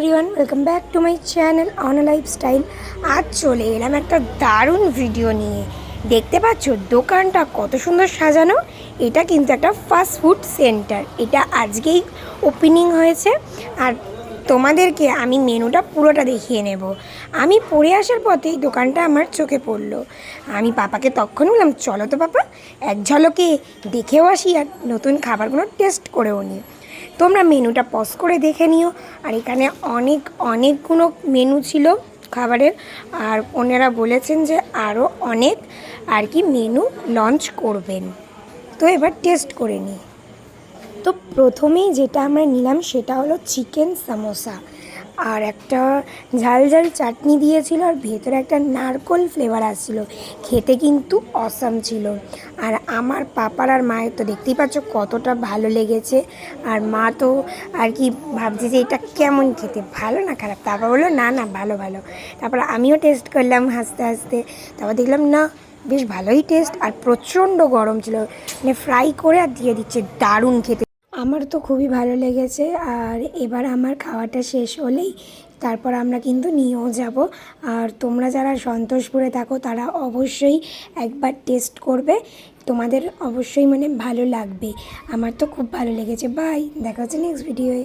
Everyone, welcome back to my channel on a lifestyle. আজ চলে এলাম একটা দারুণ ভিডিও নিয়ে। দেখতে পাচ্ছ দোকানটা কত সুন্দর সাজানো। এটা কিন্তু একটা ফাস্ট ফুড সেন্টার। এটা আজকেই ওপেনিং হয়েছে আর তোমাদেরকে আমি মেনুটা পুরোটা দেখিয়ে নেব। আমি পড়ে আসার পথেই দোকানটা আমার চোখে পড়লো। আমি পাপাকে তখন বললাম, চলো তো পাপা, এক ঝলকে দেখেও আসি আর নতুন খাবারগুলো টেস্ট করেও নিই। তোমরা মেনুটা পজ করে দেখে নিও। আর এখানে অনেকগুলো মেনু ছিল খাবারের, আর ওনারা বলেছেন যে আরও অনেক আর কি মেনু লঞ্চ করবেন। তো এবার টেস্ট করে নিই। তো প্রথমেই যেটা আমরা নিলাম সেটা হলো চিকেন সামোসা, আর একটা ঝাল ঝাল চাটনি দিয়েছিল, আর ভেতরে একটা নারকোল ফ্লেভার আসছিলো। খেতে কিন্তু অসাম ছিল। আর আমার পাপার আর মায়ের তো দেখতেই পাচ্ছ কতটা ভালো লেগেছে। আর মা তো আর কি ভাবছে যে এটা কেমন খেতে, ভালো না খারাপ। তারপর বললো না না ভালো ভালো। তারপর আমিও টেস্ট করলাম হাসতে হাসতে। তারপর দেখলাম না, বেশ ভালোই টেস্ট, আর প্রচণ্ড গরম ছিল, মানে ফ্রাই করে আর দিয়ে দিচ্ছে, দারুণ খেতে। আমার তো খুবই ভালো লেগেছে। আর এবার আমার খাওয়াটা শেষ হলেই তারপর আমরা কিন্তু নিয়েও যাব। আর তোমরা যারা সন্তোষপুরে থাকো তারা অবশ্যই একবার টেস্ট করবে, তোমাদের অবশ্যই মানে ভালো লাগবে। আমার তো খুব ভালো লেগেছে। বাই, দেখা হচ্ছে নেক্সট ভিডিওয়ে।